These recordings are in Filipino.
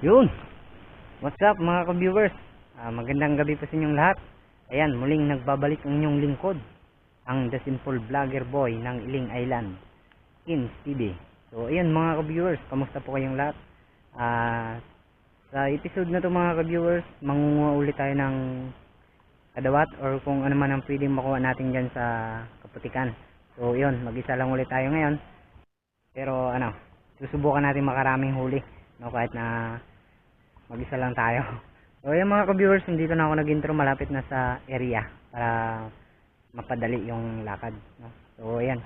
Yun. What's up mga ka-viewers? Magandang gabi po sa inyong lahat. Ayan, muling nagbabalik ang inyong lingkod, ang The Simple Vlogger Boy ng Iling Island, Kins TV. So ayan mga ka-viewers, kamusta po kayong lahat? Sa episode na to mga ka-viewers, mangunguha ulit tayo ng kadawat or kung ano man ang pwedeng makuha natin dyan sa kaputikan. So yun, mag-isa lang ulit tayo ngayon. Pero susubukan natin makaraming huli, no, kahit na mag-isa lang tayo. So ayan mga ka-viewers, dito na ako nag-intro, malapit na sa area para mapadali yung lakad, no? So ayan.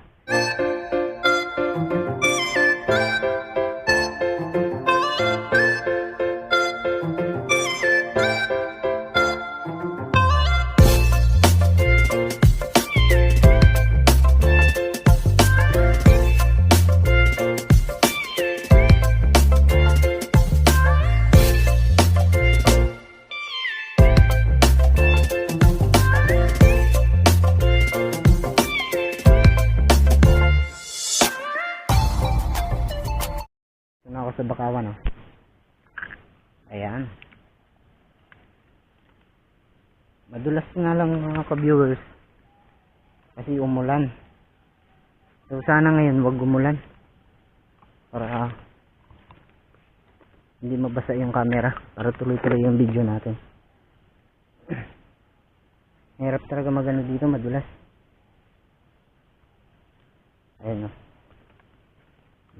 Ako sa Bakawan, oh. Ayan. Madulas nga lang mga ka-viewers kasi umulan. So sana ngayon wag umulan para hindi mabasa yung camera, para tuloy-tuloy yung video natin. Hirap talaga magano dito, madulas. Ayan, oh.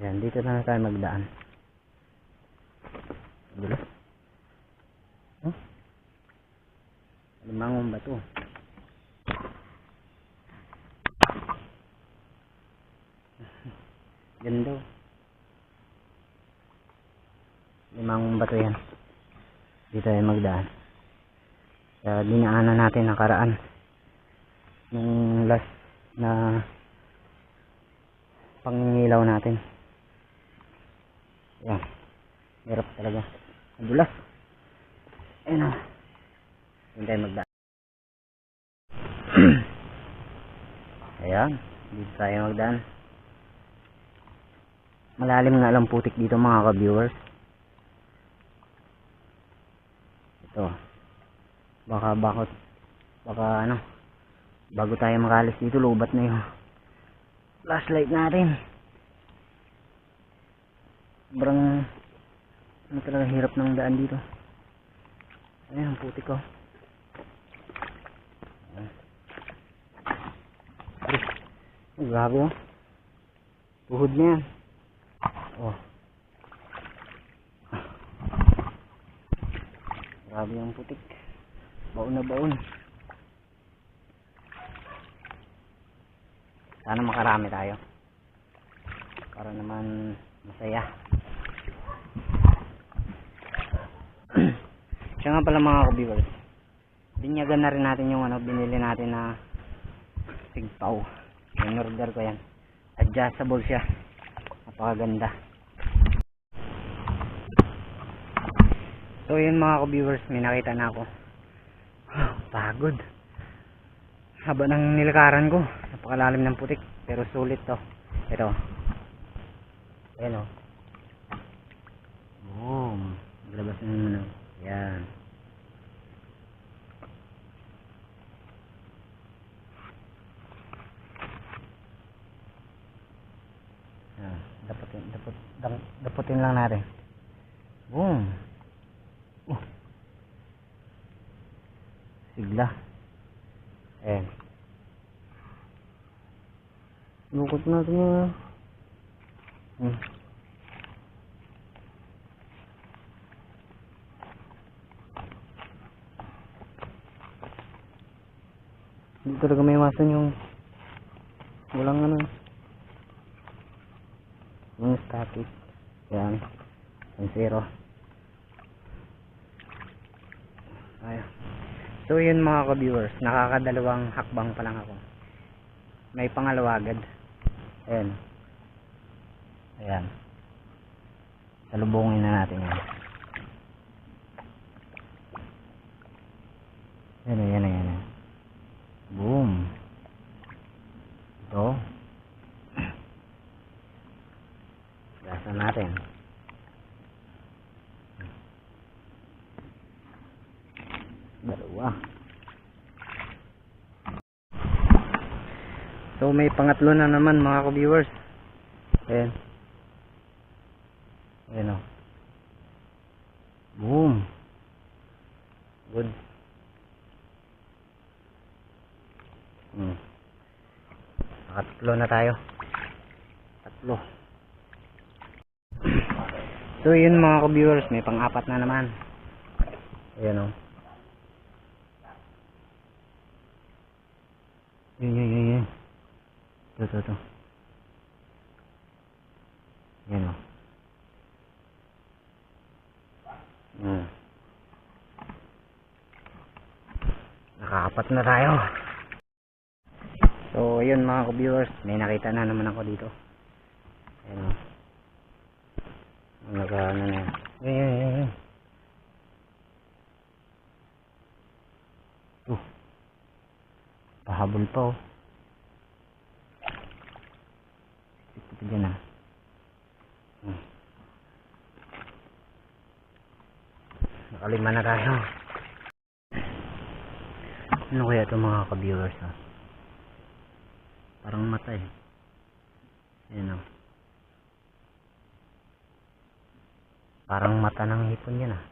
Ayan, dito na tayo magdaan. Madulas. Limangong bato. Ganda. Limangong bato yan. Dito tayo magdaan. Kaya dinaanan natin nakaraan nung last na pangingilaw natin. Yan. Hirap talaga. Madulas. Ayun, oh. Hindi tayo magdaan. Ayan. Dito tayo magdaan. Malalim nga lang putik dito mga ka-viewers. Ito. Baka bago tayo makalis dito, lubat na yung flashlight natin. Sobrang talaga hirap ng daan dito. Ayan ang putik ko. Oh, grabe, oh. Tuhod na yan. Oh. Grabe ang putik. Baon na baon. Sana makarami tayo para naman masaya. Siya nga pala mga ka-viewers, binyagan na rin natin yung binili natin na sigpaw. In-order ko yan. Adjustable siya. Napakaganda. So yun mga ka-viewers, may nakita na ako. Pagod. Haba ng nilakaran ko. Napakalalim ng putik. Pero sulit to. Ito. Ayan, oh. Boom. Maglabas na naman. Ayan. Daputin lang natin. Boom. Sigla. Ayan. Lukot natin yung hindi talaga may iwasan yung walang yung static. Yan. Yung zero. Ayan. So yun mga ka-viewers, nakakadalawang hakbang pa lang ako. May pangalawa agad. Ayan. Ayan. Salubungin na natin yan. Yan. Boom. Ito. Gasa natin. Dalawa. So may pangatlo na naman mga ka-viewers. Ayan. Ayan o. Boom. Good. Nakatlo na tayo. Tatlo. So yun mga ka-viewers, may pang-apat na naman. Ayan o. Yun. Ito. Ayan o. Nakaapat na tayo. So yun mga ka-viewers, may nakita na naman ako dito. Ayan o. Ano na. Ayan. Pahabol pa oh. Ito dyan ah. Nakalima na tayo. Ano kaya ito mga ka-viewers ah? Parang mata eh. Ayan oh. Parang mata ng hipon yan ah.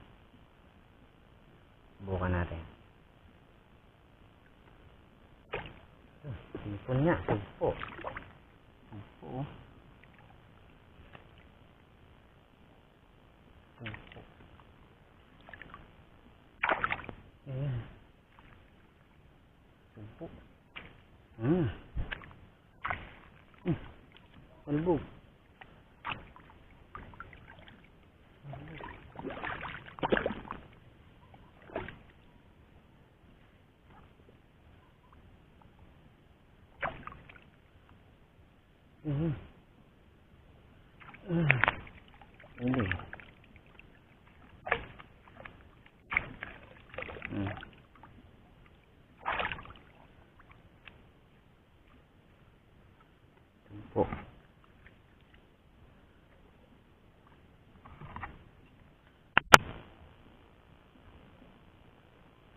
Subukan natin. Hipon nga, sugpo. Sugpo. Ayan. Sugpo. Palbog. Hindi. Tumpo.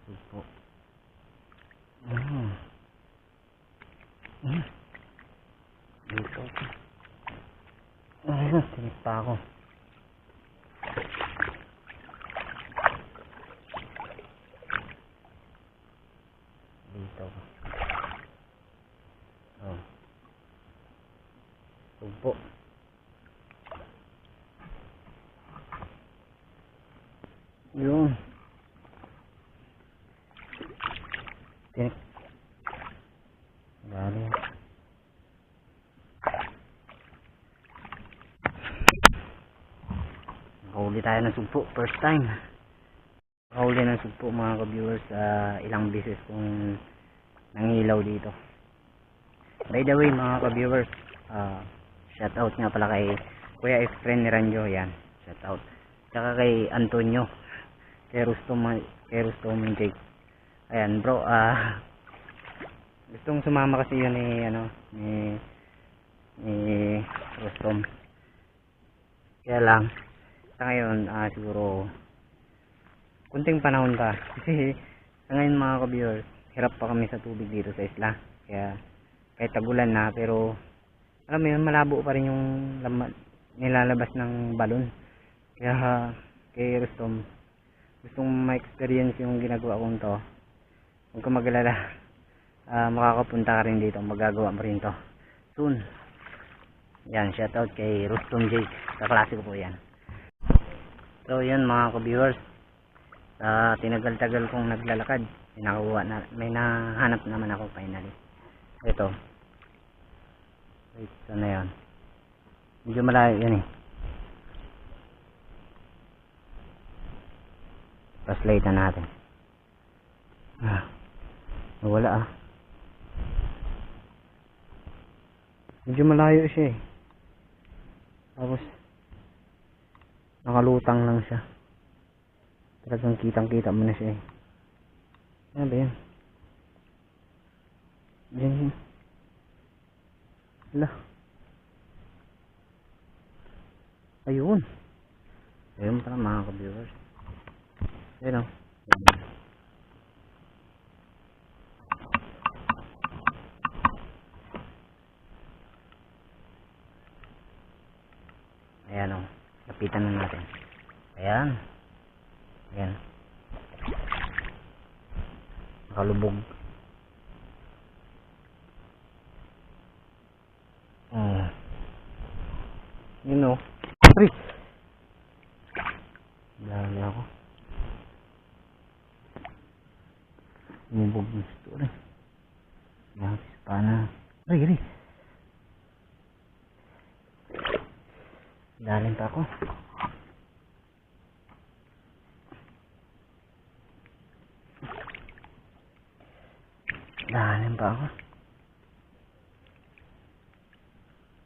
Tumpo. Dito. Tinik pa ako. Dito. Oh. Tumpo. Yun. Tinik. Dali. Nakahuli tayo ng sugpo. First time. Nakahuli ng sugpo mga ka-viewers. Ilang beses kung nangilaw dito. By the way mga ka-viewers, shout out nga pala kay Kuya Efren ni Ranjo. Yan. Shout out. Tsaka kay Antonio. Kay Rustom Jake. Ayan bro. Gustong sumama kasi yun ni Rustom. Kaya lang sa ngayon siguro kunting panahon pa kasi sa ngayon mga ka-viewers hirap pa kami sa tubig dito sa isla, kaya kahit tagulan na pero alam mo yun, malabo pa rin yung nilalabas ng balon. Kaya kay Rustom, gustong ma-experience yung ginagawa kong to, huwag ka mag-alala, makakapunta ka rin dito, magagawa mo rin to soon. Yan, shoutout kay Rustom Jake, kaklase ko po yan. So yun mga ka-viewers, sa tinagal-tagal kong naglalakad, may nahanap naman ako finally. Ito, wait, saan na yan? Medyo malayo yan eh. Flashlight na natin. Nawala medyo malayo siya eh. Tapos nakalutang lang siya. Talagang kitang kita mo na siya eh. Ano ba yan? Diyan. Hala. Ayun pala mga ka-viewers. Ayun o. Ayan o. Lapitan na natin. Ayan. Ayan. Nakalubog. Yun o. Ay! Dali ako. Lumubog ng sito rin. Nakapis pa na. Ay! Dalim pa ako. Dalim pa ako.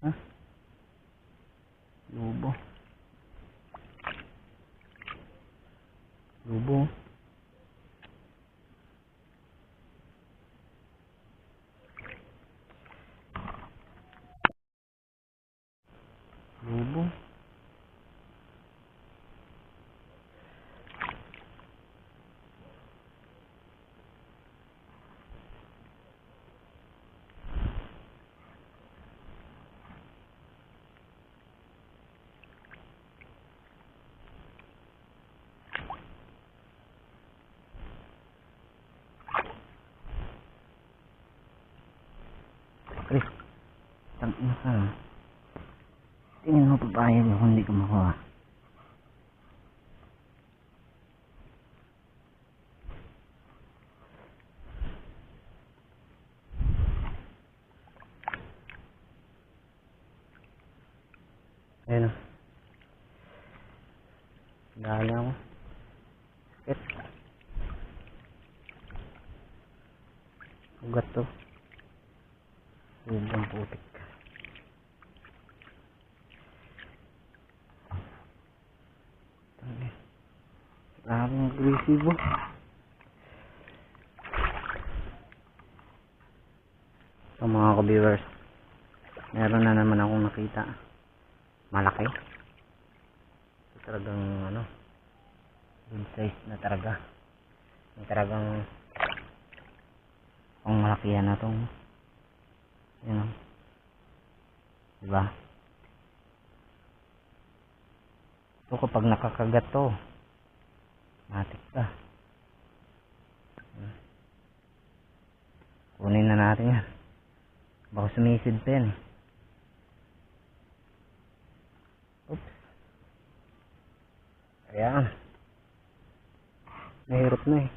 Huh? Lubo. Lubo. Lubo. Chris, tangin ka. Tingin mo papayag mo kung hindi ka makuha. Ayan o. Dali ako. Sakit. Ugat to. Ubang putik. Ang agresibo. So mga ka-viewers, meron na naman akong nakita. Malaki. So, talagang ano, good size na talaga. Yung talagang ang malakihan na tong, yun o. Diba? So kapag nakakagat to, matik ka. Kunin na natin yan. Baka sumisid pa yan eh. Oops. Ayan. Nahirap na eh.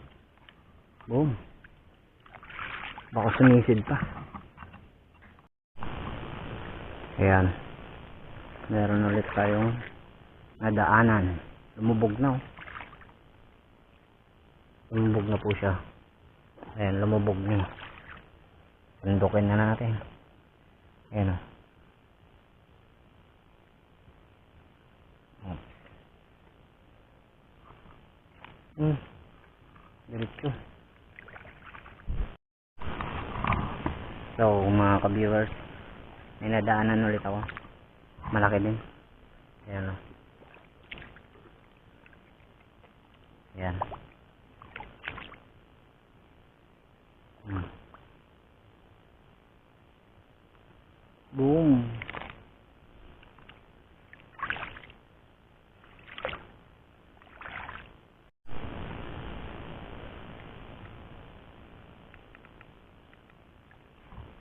Boom. Baka sumisid pa. Ayan. Meron ulit tayong nadaanan. Lumubog na oh. Lumubog na po siya. Ayan, lumubog na. Sundukin na natin. Ayan o. Diretso. So mga ka-viewers, may nadaanan ulit ako. Malaki din. Ayan o. Ayan. Boom.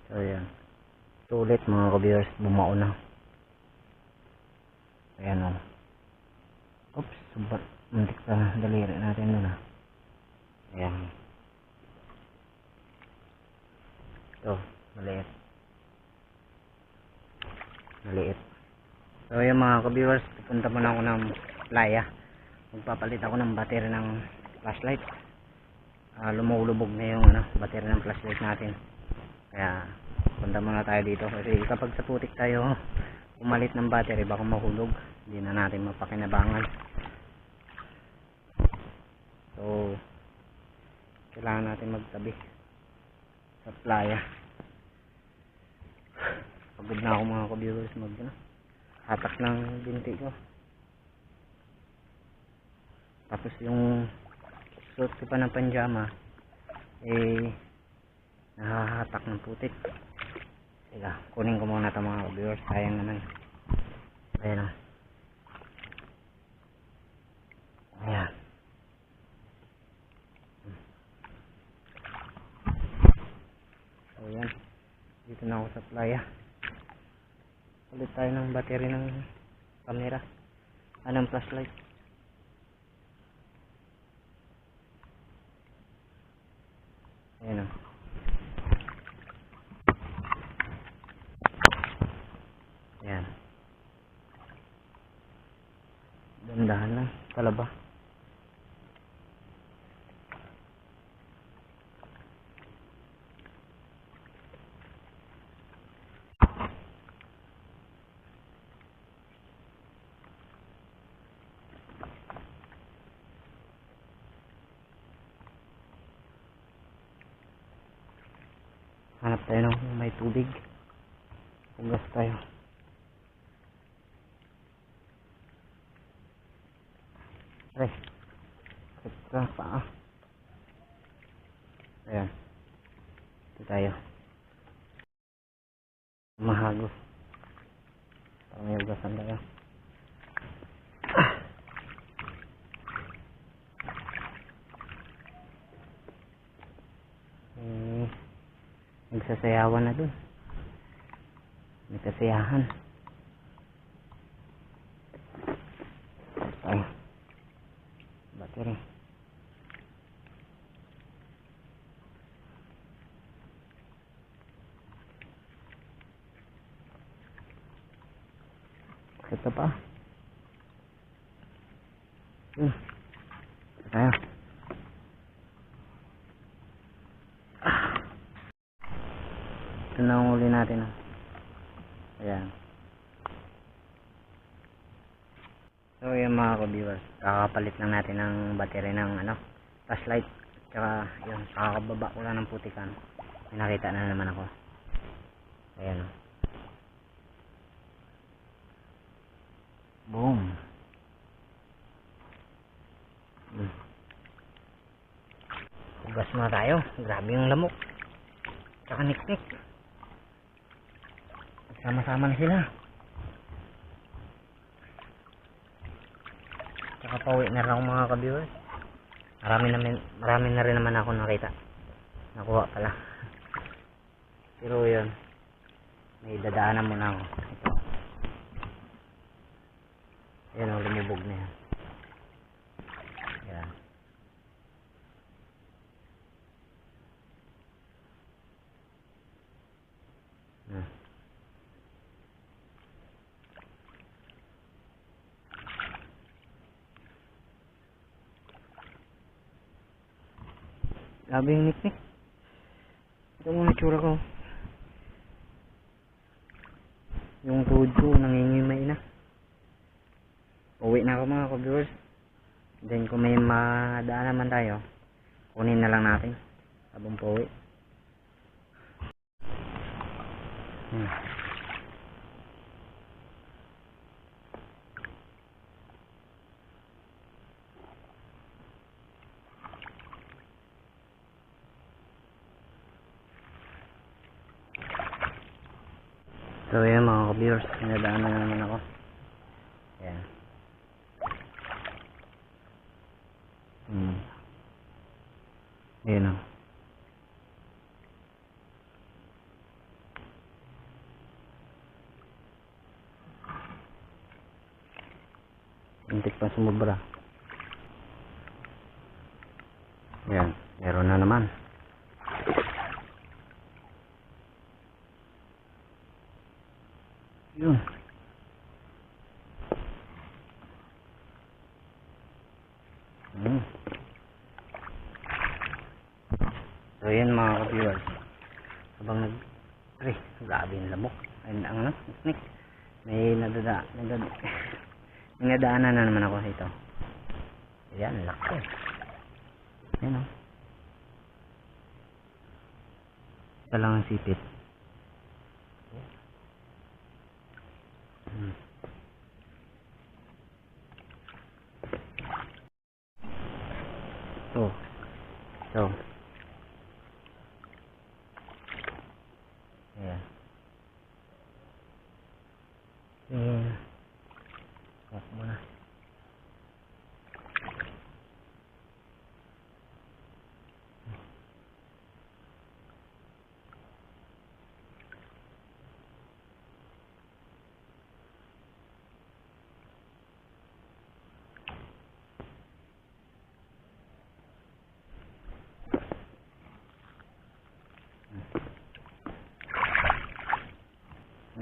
So ayan. So ulit mga ka-viewers, bumao na. Ayan o. Oops, muntik pa daliri natin doon. Ayan. Ito, maliit. Maliit. So ayan mga ka-viewers, pupunta muna ako ng playa. Magpapalit ako ng battery ng flashlight. Lumulubog na yung battery ng flashlight natin. Kaya punta muna tayo dito kasi kapag sa putik tayo umalit ng battery baka mahulog, hindi na natin mapakinabangan. So kailangan natin magtabi sa playa. Pagod na ako mga ka-viewers hatak ng binti ko. Tapos yung suot ko pa ng panjama nahahatak ng putik. Sige, kunin ko muna ito mga ka-viewers, sayang naman. Ayan o. Dito na ako sa playa. Ulit tayo ng battery ng camera. Anong flashlight? Ayan o. Ayan. Dandahan lang. Talaba. Hanap tayo ng may tubig. Pugas tayo. Aray. Extra pa. Ayan. Ito tayo. Mahagos. Parang may ugasan tayo. Nagsasayawan na dun. May kasiyahan. Ay. Battery. Ito pa. Tayo. Ito na ang uli natin. Ayan. So yung mga ka-viewers, kakapalit lang natin ng battery ng flashlight. Tsaka yun, kakababa ko lang ng putikan. May nakita na naman ako. Ayan. Boom. Ugas na tayo. Grabe yung lamok. Tsaka niknik. Sama-sama na sila. Tsaka pauwi na rin ako mga ka-viewers. Marami na rin naman ako nakita. Nakuha pala. Pero yun, may dadaanan muna ako. Ito. Ayan o, lumubog na yan. Ayan. Grabe yung niknik. Ito muna tsura ko. Yung tuhod ko nangingimay na. Uwi na ako mga ka-viewers. Then kung may madaan naman tayo, kunin na lang natin habang pauwi. So yun mga ka-viewers, nadaan na naman ako. Ayan. Ayan o. Intik pa sumubra. Ayan, meron na naman. Yun. So yan mga ka-viewers, habang grabe yung lamok. Ayun ang snake. May nadaanan na naman ako ito. Ayan, laki. Ayan o. Ito lang ang sipit. So ayan. Wak mo na.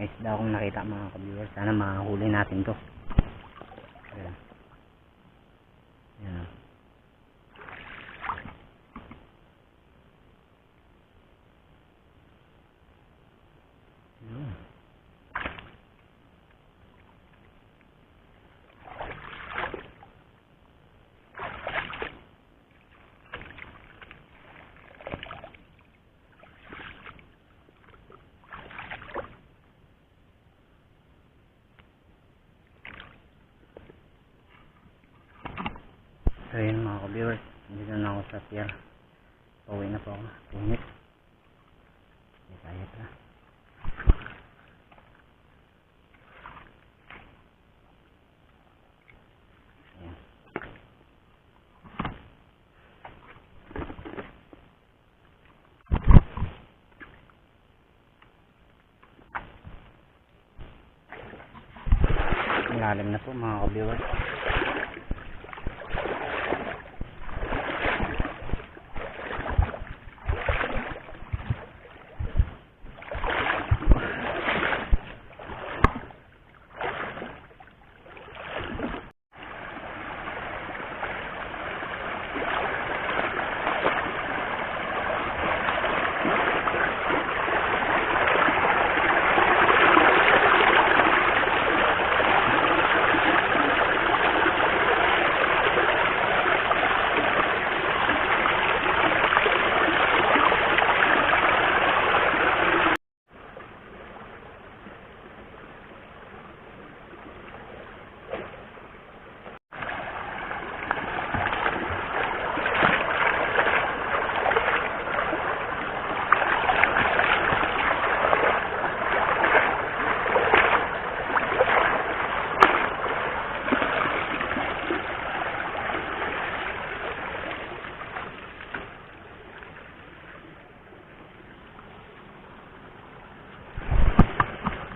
may isda akong nakita mga ka-viewers. Sana mahuli natin to. Ayan. Ayan. Ayan. So yun mga ka-viewers, dito na ako sa pier. Pauwi na po ako. 2 minutes. Hindi kaya pa. Ayan. Malalim na po mga ka-viewers.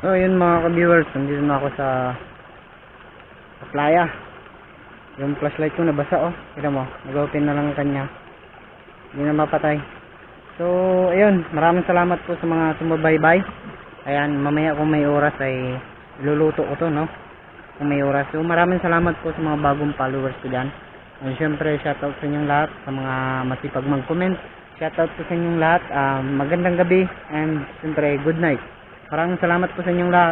So yun mga ka-viewers, nandito na ako sa playa. Yung flashlight ko nabasa oh. Kita mo, nag-open na lang ang kanya. Hindi na mapatay. So ayun, maraming salamat po sa mga sumubaybay. Ayan, mamaya kung may oras ay iluluto ko to, no? Kung may oras. So maraming salamat po sa mga bagong followers ko dyan. And syempre shoutout sa inyong lahat, sa mga masipag mag-comment. Shoutout po sa inyong lahat. Magandang gabi and syempre good night. Maraming salamat po sa inyong lahat.